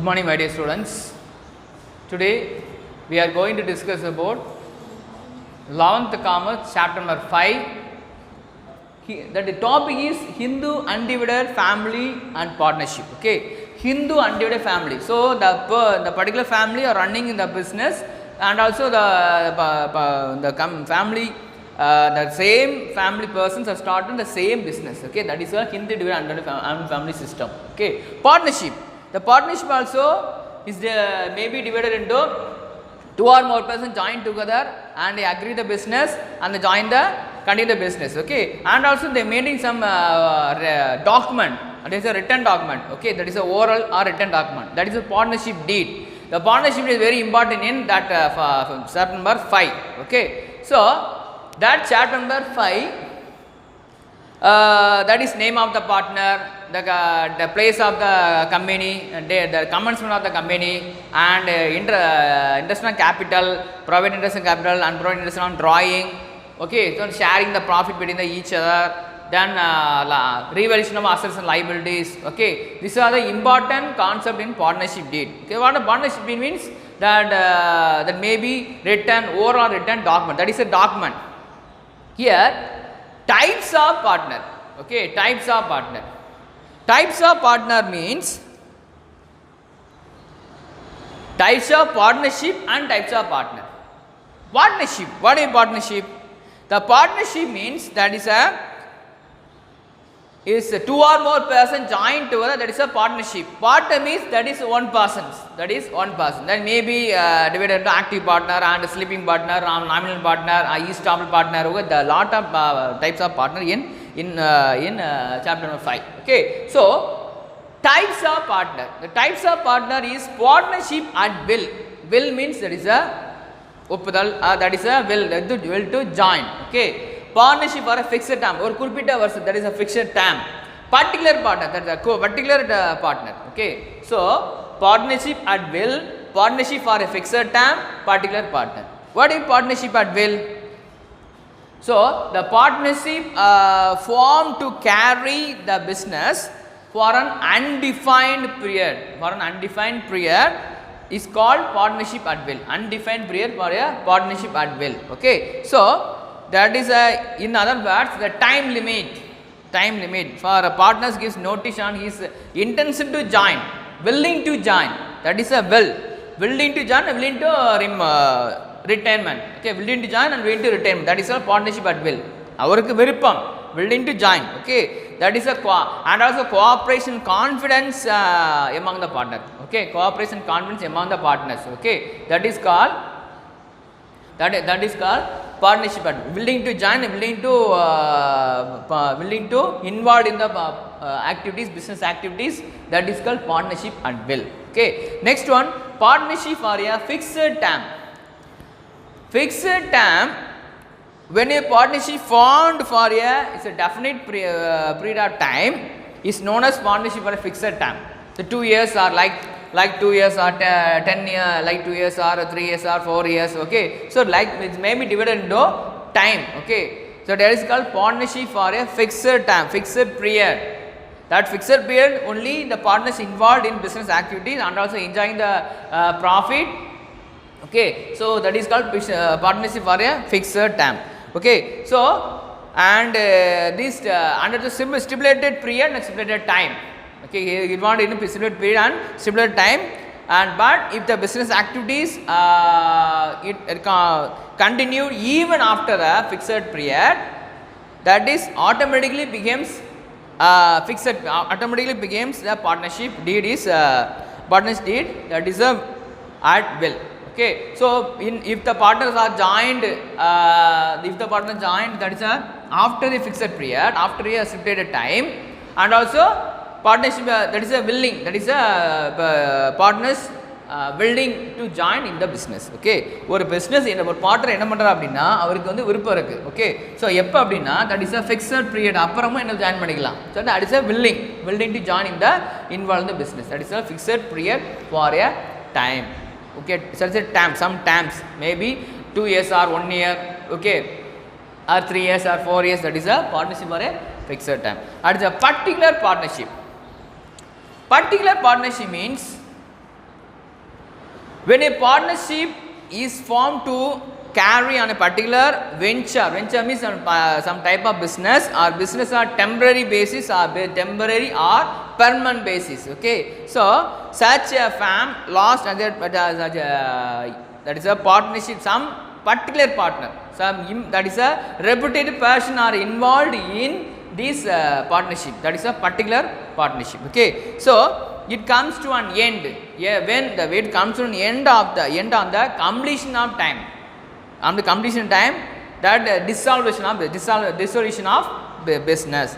Good morning, my dear students. Today we are going to discuss about 11th Commerce, chapter number 5. The topic is Hindu undivided family and partnership. Okay, Hindu undivided family. So the particular family are running in the business, and also the family. The same family persons are starting the same business. Okay, that is a Hindu undivided family system. Okay, partnership. The partnership also is maybe divided into two or more persons join together and they agree the business and they continue the business. Okay, and also they making some document. That is a written document. Okay, that is a oral or written document. That is a partnership deed. The partnership is very important in that chapter number 5. Okay, so that chapter number 5. That is name of the partner, the place of the company, the commencement of the company, and investment capital, private investment capital, and private investment drawing. Okay, so sharing the profit between each other. Then revaluation of assets and liabilities. Okay, these are the important concept in partnership deed. Okay, what a partnership deed means that that may be written or written document. That is a document. Here. Types of partner. Okay, types of partner. Types of partner means types of partnership and types of partner. Partnership. What is partnership? The partnership means that is two or more person joined together. That is a partnership. Partner means that is one person. That is one person. That may be divided into active partner and sleeping partner, nominal partner, estoppel partner. Okay, the lot of types of partner in chapter number 5. Okay, so types of partner. The types of partner is partnership at will. Will means that is a oppadal. That is a will to join. Okay. Partnership for a fixed term or kurpita versus that is a fixed term. Particular partner, that is a particular partner. Okay, so partnership at will, partnership for a fixed term, particular partner. What is partnership at will? So the partnership formed to carry the business for an undefined period. For an undefined period is called partnership at will. Undefined period for a partnership at will. Okay, so that is in other words the time limit for a partners gives notice on his intention to join, willing to join, that is a willing to join and willing to retirement. Okay, willing to join and willing to retirement, that is a partnership at will. Avarukku viruppam, willing to join. Okay, that is a and also cooperation confidence among the partner. Okay, cooperation confidence among the partners. Okay, that is called partnership at willing to join and willing to involve in the activities, business activities, that is called partnership at will. Okay, next one, partnership for a fixed term. Fixed term, when a partnership formed for it's a definite period of time, is known as partnership for a fixed term. The 2 years are like 2 years or 10 years, like 2 years or 3 years or 4 years. Okay, so like it may be divided into time. Okay, so that is called partnership for a fixed time, fixed period. That fixed period only the partners involved in business activities and also enjoying the profit. Okay, so that is called partnership for a fixed time. Okay, so and this under the stipulated period and stipulated time. Okay, you want in a stipulated period and stipulated time, and but if the business activities continued even after a fixed period, that is automatically becomes automatically becomes the partnership deed is partnership deed, that is at will. Okay, so if the partners are joined, that is after the fixed period, after a stipulated time, and also partnership that is a willing, that is a partners willing to join in the business. Okay, ஒரு business ஒரு partner என்ன பண்றா அப்படினா அவருக்கு வந்து விருப்பம் இருக்கு. Okay, so எப்ப அப்படினா that is a fixed period அப்புறமா என்ன ஜாயின் பண்ணிக்கலாம். So that is a willing to join in the involved in the business. That is a fixed period for a time. Okay, so it's a time, some times maybe 2 years or 1 year. Okay, or 3 years or 4 years, that is a partnership for a fixed time. That is a particular partnership. Particular partnership means When a partnership is formed to carry on a particular venture means some type of business or business on temporary basis or temporary or permanent basis. Okay, so such a firm lost other that is a partnership, some particular partner, some that is a reputed person are involved in this partnership, that is a particular partnership. Okay, so it comes to an end, yeah, when the weight comes to an end on the completion of time, on the completion time, that dissolution of business.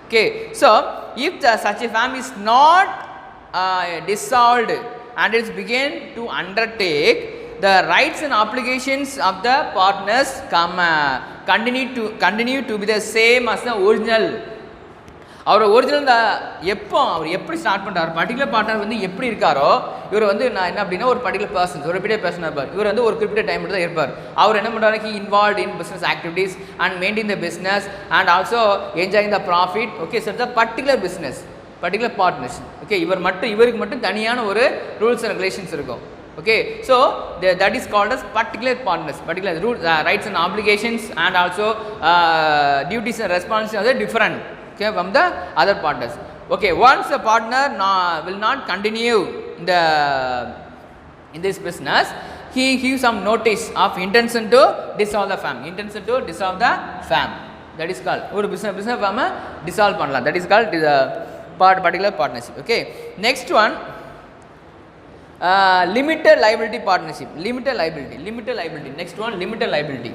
Okay, so if such a firm is not dissolved and it begin to undertake, the rights and obligations of the partners continue to be the same as the original. அவர் original எப்போ அவர் எப்படி start பண்ணுறாரு, particular partner வந்து எப்படி இருக்காரோ, இவர் வந்து நான் என்ன அப்படின்னா ஒரு பர்டிகுலர் பர்சன், ஒரு ரெப்யூட்டட் பர்சன் இருப்பார், இவர் வந்து ஒரு குறிப்பிட்ட டைம் மட்டும் தான் இருப்பார். அவர் என்ன பண்ணுறாரு, he involve in business activities and maintain the business and also enjoying the profit. Okay, so the particular business, particular partners. Okay, இவருக்கு மட்டும் தனியான ஒரு ரூல்ஸ் அண்ட் ரெகுலேஷன்ஸ் இருக்கும். Okay, so that is called as particular partners, particular rules, rights and obligations and also duties and responsibilities are different, okay, from the other partners. Okay, once a partner will not continue in this business, he gives some notice of intention to dissolve the firm, that is called ஒரு business firm dissolve பண்ணலாம், that is called particular partnership. Okay, next one, limited liability partnership, limited liability. Next one, limited liability.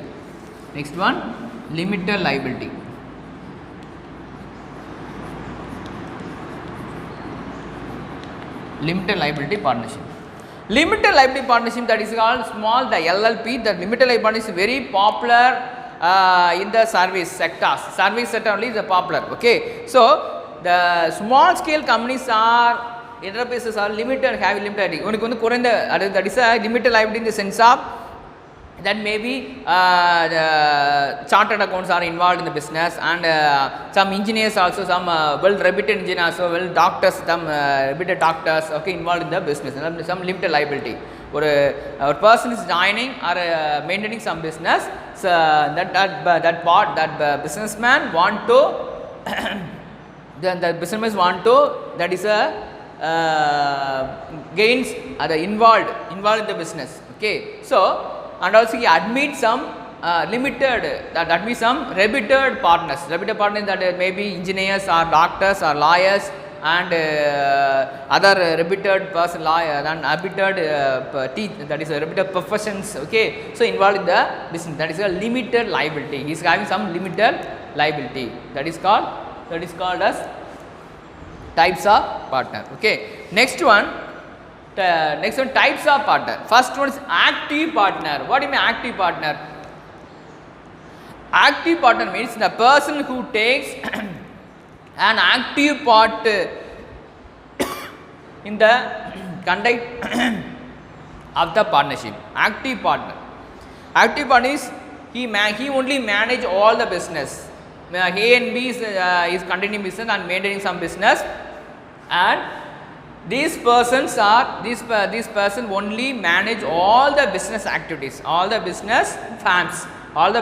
Limited liability partnership. Limited liability partnership, that is called small, the LLP. The limited liability partnership is very popular in the service sector only is popular. Okay, so the small scale companies are enterprises are limited, have limited. உனக்கு வந்து குறைந்த, that is a limited liability in the sense of that maybe the chartered accounts are involved in the business and some engineers also, some well reputed engineers, so well doctors, some reputed doctors, okay, involved in the business, some limited liability. Or a person is joining or maintaining some business, so that businessman want to the businessman want to, that is a gains are involved in the business. Okay, so and also he admits some some reputed partners that may be engineers or doctors or lawyers and other reputed person, lawyer and reputed that is a reputed professions. Okay, so involved in the business, that is a limited liability. He is having some limited liability, that is called as types of partner. Okay, next one, types of partner. First one is active partner. What do you mean active partner? Active partner means the person who takes an active part in the conduct of the partnership. Active partner is he only manage all the business. A and B is continuing business and maintaining some business, and these persons only manage all the business activities, all the business firms, all the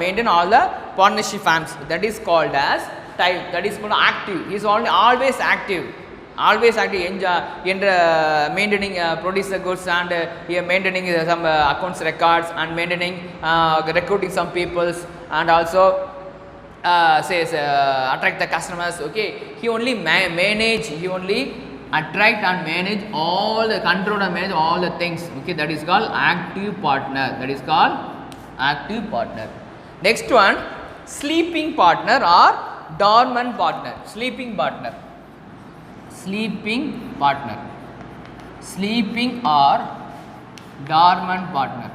maintain all the partnership firms. That is called as type. That is called active. He is always active. Maintaining produce the goods and maintaining some accounts records and maintaining recruiting some peoples and also attract the customers. Okay, he only attract and manage all the control and manage all the things. Okay, that is called active partner. Next one, sleeping partner or dormant partner. Sleeping or dormant partner.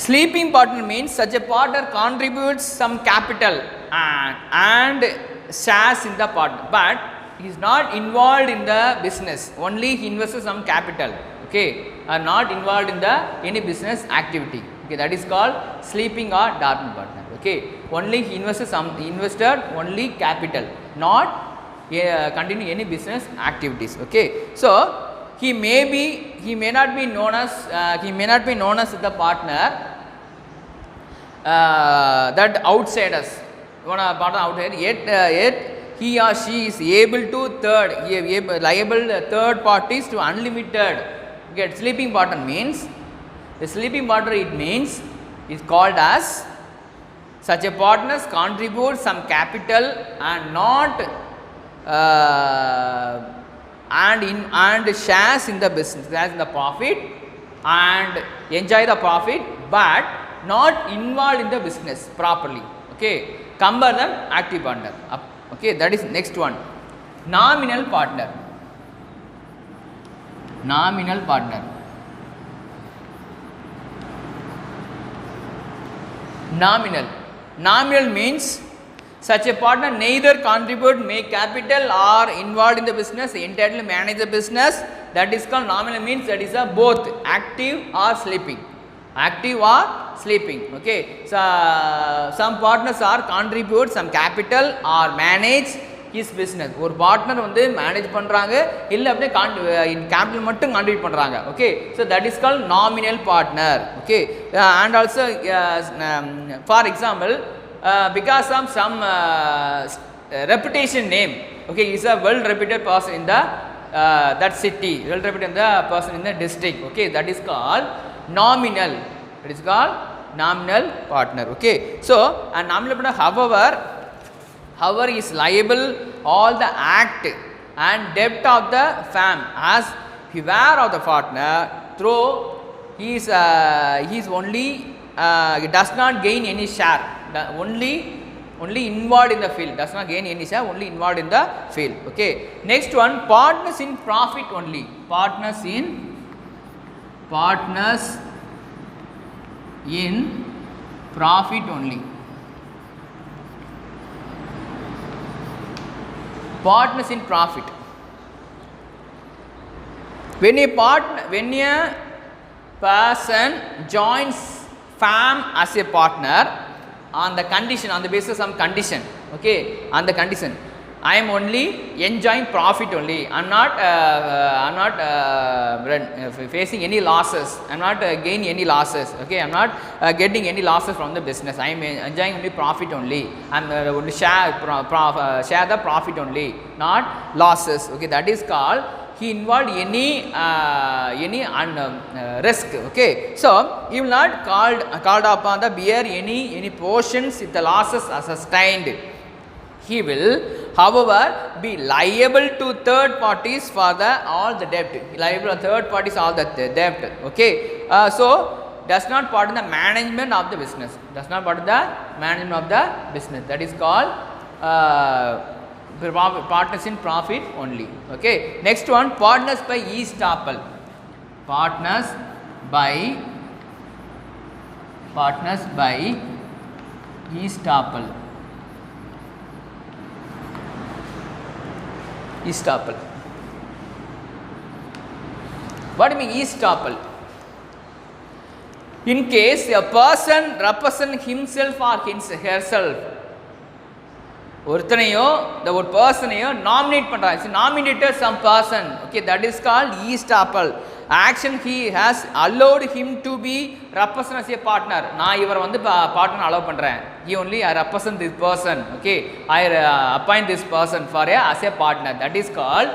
Sleeping partner means such a partner contributes some capital and shares in the partner, but he is not involved in the business. Only he invests some capital. Okay, are not involved in any business activity. Okay, that is called sleeping or dormant partner. Okay, only he invested only capital not continue any business activities. Okay, so he may not be known as the partner that outsiders, partner outside, yet he or she is able to liable third parties to unlimited. Get sleeping partner means, the sleeping partner it means is called as such a partners contribute some capital and not and shares in the business, that's the profit, and enjoy the profit but not involved in the business properly. Okay, compare them active partner. Okay, that is next one. Nominal partner. Nominal partner. Nominal means such a partner neither contribute, make capital or involved in the business, entitled to manage the business. That is called nominal, means that is a both active or sleeping. Active or sleeping. Okay, so some partners are contribute some capital or manage his business. ஒரு partner வந்து manage பண்ணுறாங்க, இல்லை அப்படியே capital மட்டும் contribute பண்ணுறாங்க. Okay, so that is called nominal partner. Okay, and also for example because of some reputation name. Okay, he is a well reputed person in the that city, well reputed in the person in the district. Okay, that is called nominal. It is called nominal partner. Okay, so and nominal partner however is liable all the act and debt of the firm as he were of the partner through he is only he does not gain any share, only involved in the field, does not gain any share, only involved in the field. Okay, next one, partners in profit only. Partners in profit only. Partners in profit. When a person joins firm as a partner on the condition, on the basis of some condition. Okay, on the condition, I am only enjoying profit only. I am not facing any losses. I am not gaining any losses. Okay, I am not getting any losses from the business. I am enjoying only profit only. I am only share the profit only, not losses. Okay, that is called he involved any risk. Okay, so he will not called upon the bear any portions if the losses are sustained. He will however be liable to third parties for all the debt. Liable to third parties all the debt. Okay, so does not part in the management of the business. Does not part in the management of the business. That is called partners in profit only. Okay, next one, partners by estoppel. Partners by estoppel. Estoppel. What do you mean estoppel? In case a person represent himself or herself, ஒருத்தனையோ ஒரு பர்சனையோ nominate பண்ணுறாங்க, nominated some person. Okay, that is called estoppel. Action he has allowed him to be represent as a partner. நான் இவரை வந்து partner allow பண்ணுறேன். he only I represent this person. Okay, I appoint this person for as a partner. That is called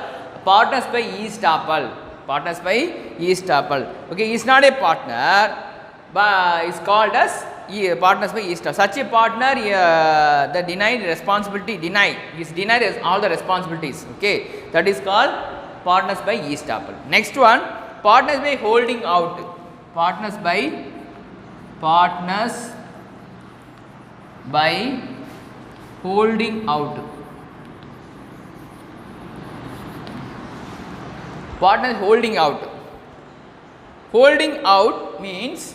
partners by estoppel. Partners by estoppel. Okay, he is not a partner but is called as partners by estoppel. Such a partner the denied responsibility, is denied all the responsibilities. Okay, that is called partners by estoppel. Next one, partners by holding out. Partners by holding out. Partners holding out. Holding out means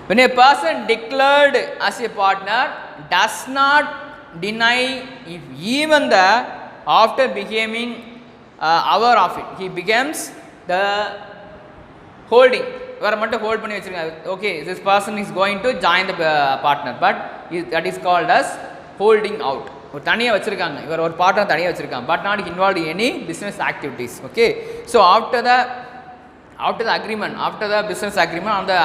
when a person declared as a partner does not deny if even the after becoming aware of it, he becomes the holding. இவரை மட்டும் hold பண்ணி வச்சுருக்காங்க. Okay, this person is going to join the partner, but that is called as holding out. ஒரு தனியாக வச்சுருக்காங்க, இவர் ஒரு partner தனியாக வச்சுருக்காங்க, but not involve in any business activities. Okay, so after the agreement, after the business agreement on the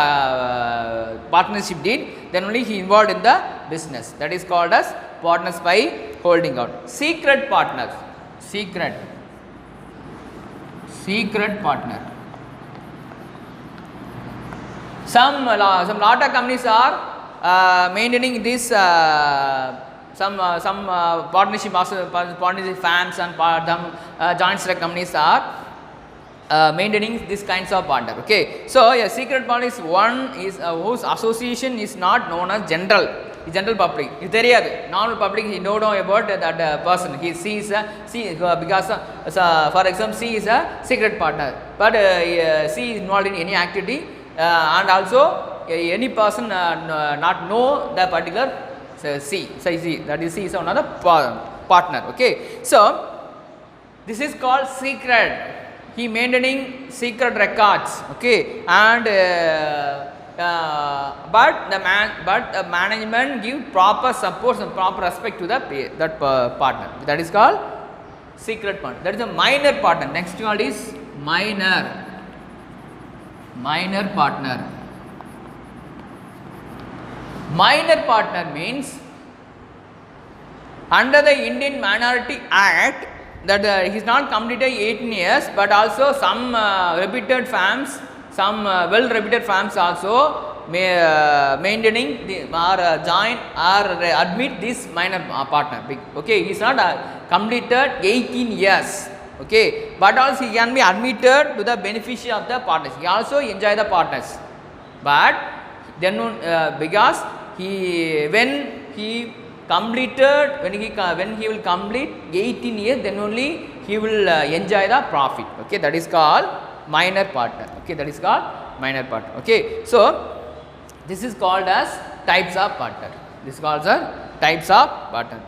partnership deed, then only he involved in the business. That is called as partners by holding out. Secret partners, secret partner. Some lot of companies are maintaining this some partnership firms and joint stock companies are maintaining this kinds of partner. Okay, so a secret partner is one is whose association is not known as general public. இது தெரியாது, normal public he don't know about that person. He sees because for example C is a secret partner, but C is involved in any activity and also any person not know the particular C. That is C is another partner. Okay, so this is called secret. He maintaining secret records. Okay, and but the management give proper support and proper respect to that partner. That is called secret partner. That is a minor partner. Next one is minor partner. Minor partner means under the Indian Minority Act that he is not completed 18 years, but also some reputed firms, some well reputed firms also maintaining or join or admit this minor partner. Okay, he is not completed 18 years. Okay, but also he can be admitted to the beneficiary of the partners. He also enjoy the partners, but then because when he will complete 18 years, then only he will enjoy the profit. Okay, that is called minor partner. Okay, that is called minor partner. Okay, so this is called as types of partner. This is called as types of partner.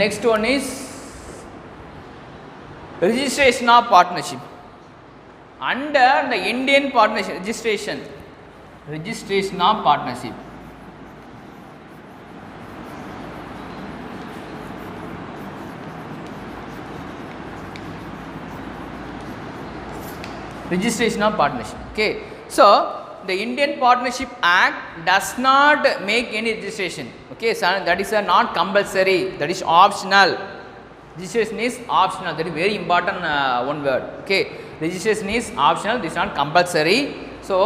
Next one is registration of partnership. Under the Indian partnership registration of partnership, registration of partnership. Okay, so the Indian Partnership Act does not make any registration. Okay, so that is not compulsory, that is optional. Registration is optional. That is very important one word. Okay, registration is optional, this is not compulsory. So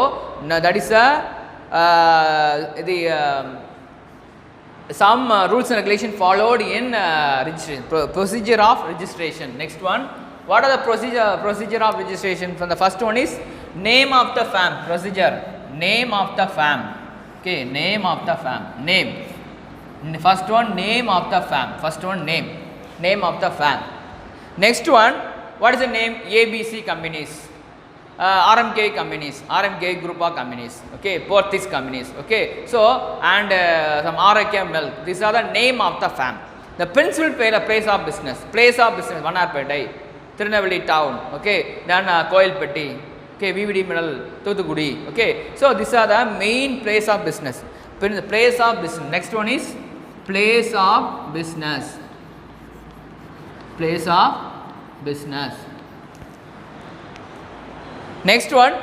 that is some rules and regulations followed in registration, procedure of registration. Next one, what are the procedure of registration? From the first one is name of the firm. Procedure, name of the firm. Okay, name of the firm, name. First one, name of the firm. First one, name of the firm. Next one, what is the name? ABC companies, RMK companies, RMK group of companies. Okay, Portis companies. Okay, so and some RK milk. These are the name of the firm. The principal place of business, Vanarpettai, Tirunelveli town. Okay, then Koilpatti. Okay, VVD Middle, Thuthukudi. Okay, so these are the main place of business. Place of business. Next one is place of business. Place of business. Next one,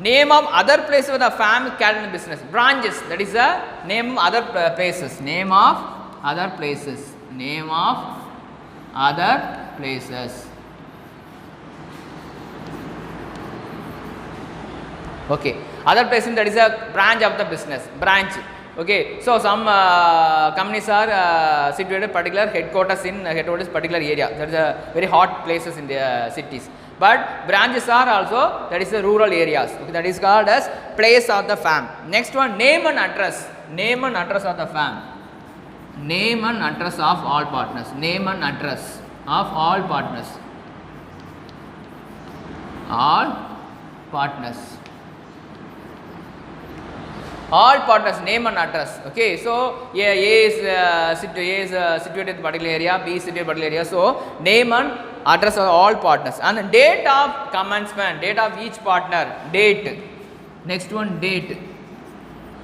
name of other places where the firm is carrying the business. Branches. That is the name of other places. Name of other places. Name of other places. Okay, other places, that is a branch of the business. Branch. Okay, so some companies are situated particular headquarters particular area. That is a very hot places in the cities. But branches are also, that is the rural areas. Okay, that is called as place of the firm. Next one, name and address. Name and address of the firm. Name and address of all partners. Name and address of all partners. All partners. All partners, name and address. Okay, so A is situated in particular area, B is situated in particular area. So name and address of all partners, and the date of commencement, date of each partner, date. Next one, date.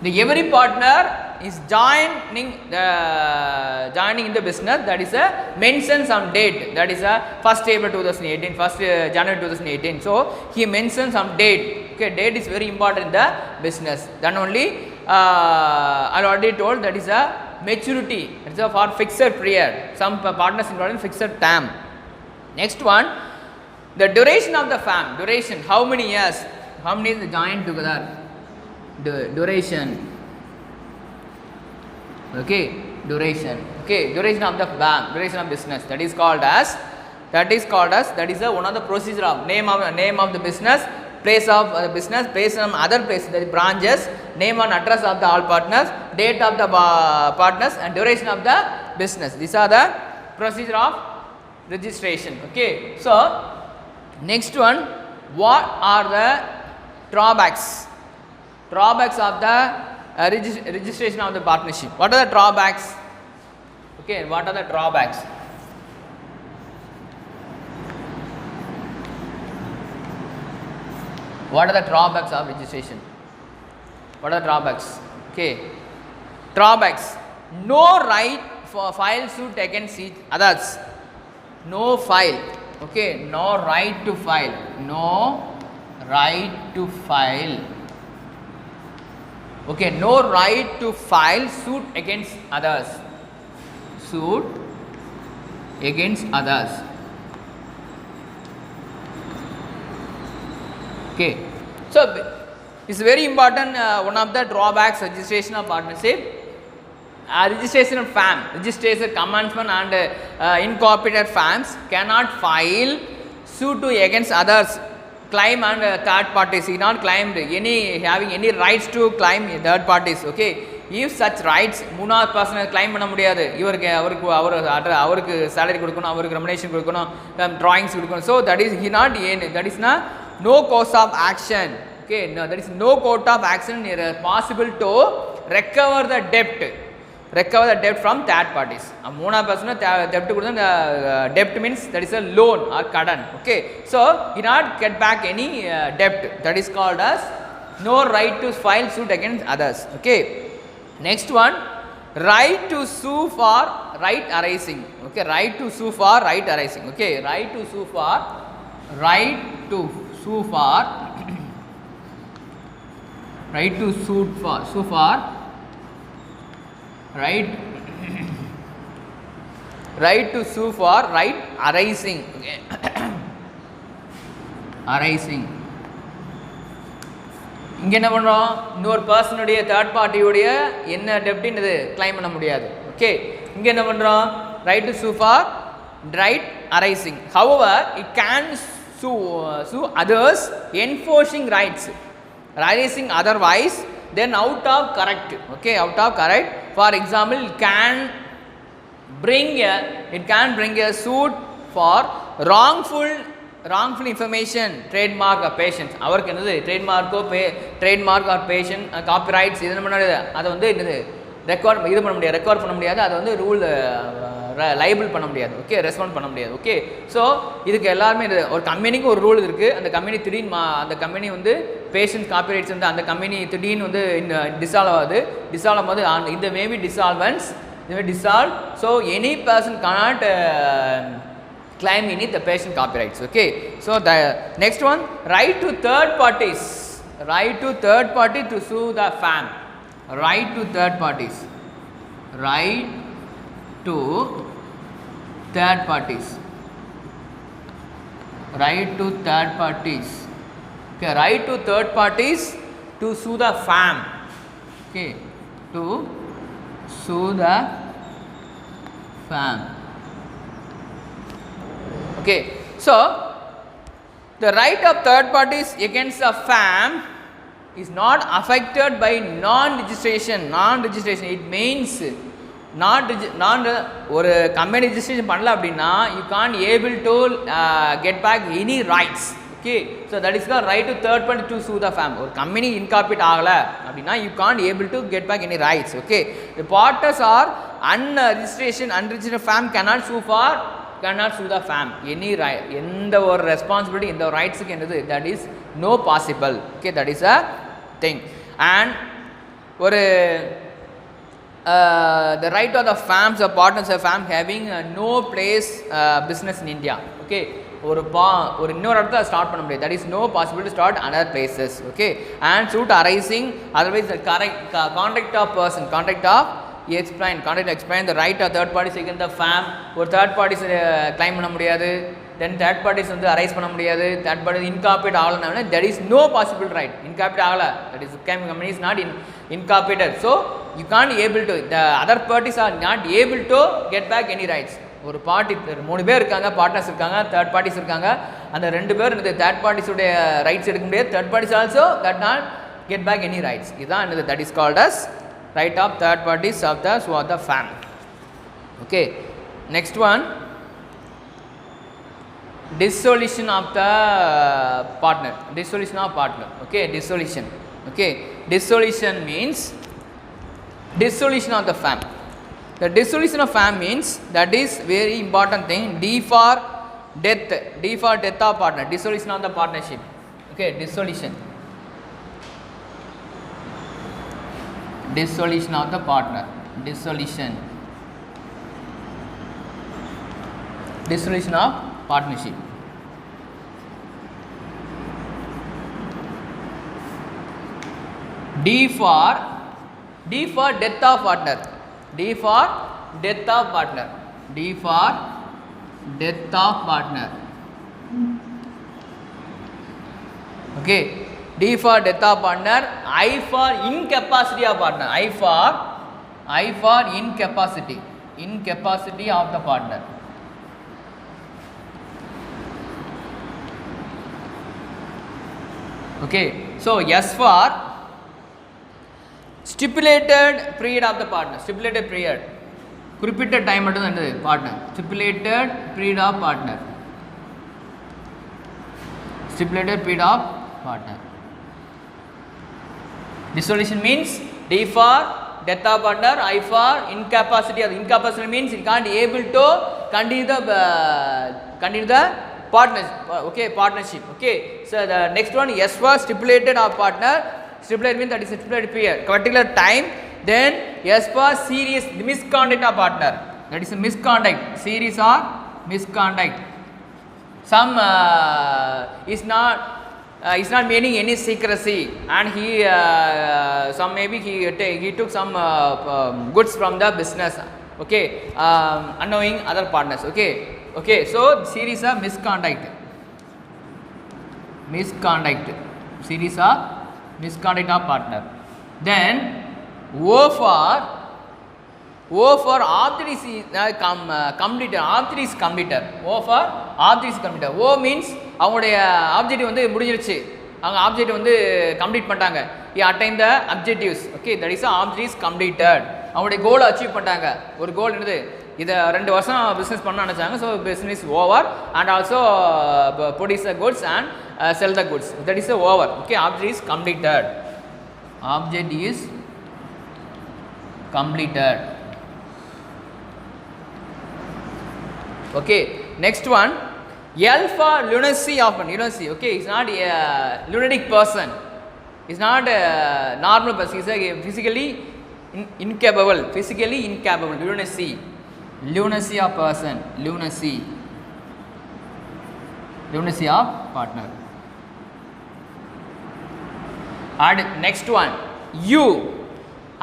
Every partner is joining in the business, that is a mention some date, that is a 1st April 2018, 1st January 2018. So he mentions some date. Okay, date is very important in the business. Then only I already told that is a maturity. It's a for fixed period. Some partners involved in fixed term. Next one, the duration of the firm. Duration, how many years? How many years joined together? Duration. Okay, duration. Okay, duration of the firm, duration of business. That is called as that is one of the procedure of name of the business, place of business, place of other places, that is branches, name and address of the all partners, date of the partners, and duration of the business. These are the procedure of registration. Okay, so next one, what are the drawbacks of the registration of the partnership? What are the drawbacks? Okay, what are the drawbacks? What are the drawbacks of registration? What are the drawbacks? Okay, drawbacks: no right for file suit against each others. No file. Okay, no right to file. No right to file. Okay, no right to file suit against others. Suit against others. Okay, so it's very important. One of the drawbacks registration of partnership. Registration of firm, registration commencement and incorporated firms cannot file suit against others, claim and third parties. He not claimed having any rights to claim third parties. Okay, if such rights மூணாவது person claim பண்ண முடியாது. அவருக்கு salary கொடுக்கணும், அவருக்கு remuneration கொடுக்கணும், drawings கொடுக்கணும். So that is no course of action. Okay, no, that is no court of action possible to recover the debt from third parties. மூணாவது person debt கொடுத்தா debt means that is a loan or கடன். Okay, so he not get back any debt. That is called as no right to file suit against others. Okay, next one, right to sue for right arising. Okay, right to sue for right arising. Okay, right to sue for right to sue for right to sue for right right to sue for right arising. Okay. arising. இங்கே என்ன பண்ணுறோம், இன்னொரு பர்சனுடைய third பார்ட்டியுடைய என்ன டெப்ட்னு claim பண்ண முடியாது. Okay, இங்கே என்ன பண்ணுறோம், ரைட் டு சூ for right arising. However it can sue others enforcing rights arising otherwise then out of correct. Okay, out of correct. For example, it can bring a suit for wrongful information, trademark or patents. அவருக்கு என்னது trademark or patent copyrights இது என்ன பண்ணாது, அதை வந்து என்னது record பண்ண முடியாது, அதை வந்து ரூல் லைபிள் பண்ண முடியாது. ஓகே, ரெஸ்பாண்ட் பண்ண முடியாது. ஓகே, ஸோ இதுக்கு எல்லாருமே ஒரு கம்பெனிக்கு ஒரு ரூல் இருக்குது. அந்த கம்பெனி திடீர்னு அந்த கம்பெனி வந்து பேஷண்ட் காப்பிரைட்ஸ் வந்து அந்த கம்பெனி திடீர்னு வந்து டிசால்வ் ஆகுது இந்த maybe டிசால்வன்ஸ் dissolved, so any person cannot claim any the patient copyrights. Okay, so the next one, right to third party to sue the firm. Right to third parties. Okay, right to third parties to sue the firm. Okay, to sue the firm. Okay, so the right of third parties against a firm is not affected by non-registration. It means ஒரு company registration பண்ணல அப்படின்னா you can't able to get back any rights. Okay, so that is the right to third party to sue the firm. ஒரு company incorporate ஆகல அப்படின்னா you can't able to get back any rights. Okay, the partners are unregistered firm cannot sue the firm. Any right, எந்த ஒரு responsibility, எந்த ஒரு ரைட்ஸுக்கு என்னது, that is no possible. Okay, that is a thing. And ஒரு the right of the firms or partners of firm having no place business in India. Okay, ஒரு இன்னொரு இடத்துல start பண்ண முடியாது. That is no possible to start other places. Okay, and suit arising otherwise the contract of person contract of explain the right of third parties against the firm. ஒரு third parties claim பண்ண முடியாது. Then third parties வந்து arise பண்ண முடியாது. Third parties incorporate ஆகலைன்னா that is no possible right. Incorporate ஆகலை, that is company is not incorporated. So you can't able to, the other parties are not able to get back any rights. ஒரு party 3 பேர் இருக்காங்க, partners இருக்காங்க, third parties இருக்காங்க. அந்த 2 பேர் இந்த third பார்ட்டிஸுடைய rights எடுக்க முடியாது. Third parties also that not get back any rights. இதுதான் என்னது, that is called as right of third parties of the firm. Okay, next one, dissolution of the partner. Dissolution of partner. Okay, dissolution. Okay, dissolution means dissolution of the firm. The dissolution of firm means, that is very important thing. D for death. D for death of partner. Dissolution of the partnership. Okay, dissolution. Dissolution of the partner. Dissolution. Dissolution of partnership. D for death of partner. D for death of partner. D for death of partner. Okay, D for death of partner. I for incapacity of partner. I for incapacity of the partner. Okay, so S for stipulated period of the partner. Stipulated period, குறிப்பிட்ட time மட்டும் தான் என்னது partner. Stipulated period of partner. Stipulated period of partner. Dissolution means D for death of partner, I for incapacity. Incapacity means it can't able to continue the partnership. Partnership. Okay, so the next one, S for stipulated of partner. Stipulated means that is stipulated period, particular time. Then S for serious misconduct of partner. That is a misconduct. Series or misconduct. Some is not meaning any secrecy, and he some maybe he took some goods from the business. Okay, unknowing other partners. Okay, so series of misconduct. Series of misconduct of partner. Then O for object is completed. Object is completed. O for object is completed. O means அவங்களுடைய objective வந்து முடிஞ்சிருச்சு, அவங்க object வந்து complete பண்ணிட்டாங்க. he attained the objectives. Okay, that is the object is completed. அவங்களுடைய கோலை achieve பண்ணிட்டாங்க. ஒரு கோல் என்னது, இதை 2 வருஷம் பிஸ்னஸ் பண்ண நினச்சாங்க. So business over and also produce the goods and sell the goods. That is over. Okay, object is completed. Object is completed. Okay, next one, L for lunacy of an. Lunacy. Okay, it's not a lunatic person. It's not a normal person. It's a physically incapable. Physically incapable. Lunacy. Lunacy of person. Lunacy. Lunacy of partner. And next one, U,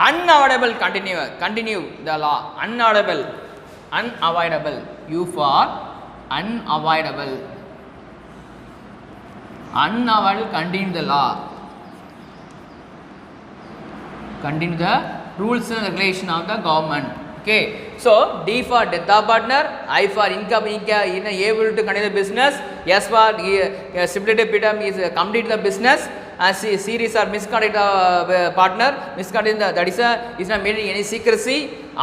unavoidable. Continue the law. Unavoidable. U for unavoidable. Continue the law. Continue the rules and regulation of the government. Okay, so D for death of partner, I for able to continue the business, S for stipulated period is complete the business, and series or misconduct of partner, misconduct that is not made any secrecy.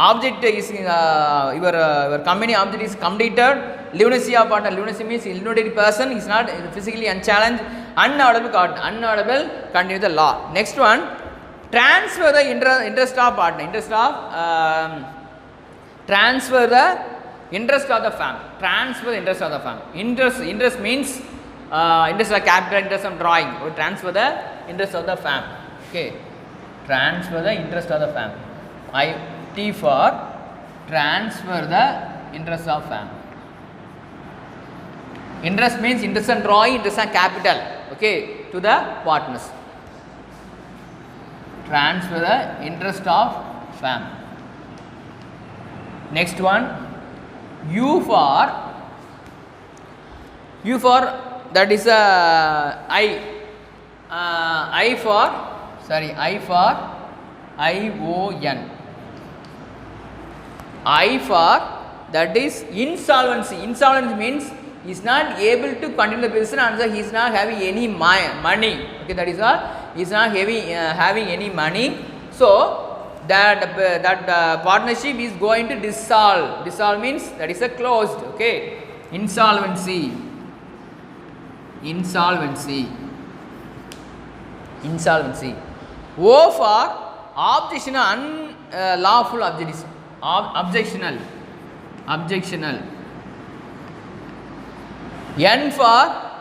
Object is your company object is completed. Lunacy of partner. Lunacy means lunatic person is not physically unchallenged. Unaudible. Continue the law. Next one, transfer the interest of partner. Transfer the interest of the firm. Transfer the interest of the firm. Interest means interest of capital, interest of drawing. Or transfer the interest of the firm. Okay. Transfer the interest of the firm. T for transfer the interest of firm. Interest means interest on drawing, interest on capital, okay, to the partners. Transfer the interest of firm. Next one, U for that is I for ION. I for that is insolvency. Insolvency means he is not able to continue the business and he is not having any money. Okay, that is all. He is not having any money. So that partnership is going to dissolve. Dissolve means that is a closed. Okay, insolvency. Insolvency. Insolvency. O for objectional, unlawful objection. Objectional. Objectional. N for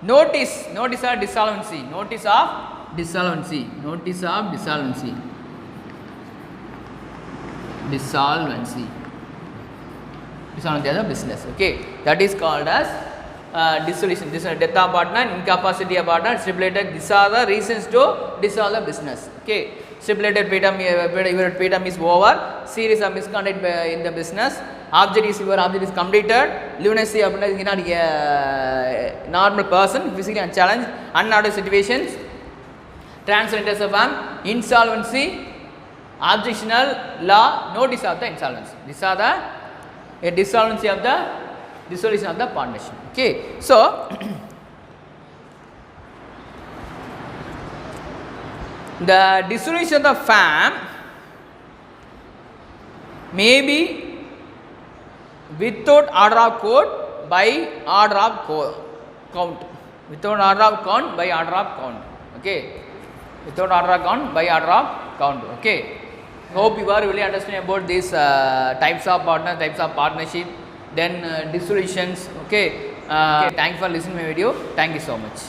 notice. Notice of dissolvency. Notice of dissolvency. Notice of dissolvency. Dissolvency. Dissolvency of the business. Okay, that is called as dissolution. This is death of partner, incapacity of partner, stipulated. These are the reasons to dissolve the business. Okay, stipulated paid term is over. Series of misconduct in the business. Object is your object is completed. Lunacy of normal person, physically unchallenged. Unordered situations. Transfer interest of firm, insolvency, objectional law, notice of the insolvency. These are the dissolution of the dissolution of the partnership. Okay, so the dissolution of the firm may be without order of court, by order of count. Without order of count, by order of count. Okay, without order of count, by order of count. Okay, hope you are really understanding about these types of partner, types of partnership, then dissolutions. Okay, thank you for listening to my video. Thank you so much.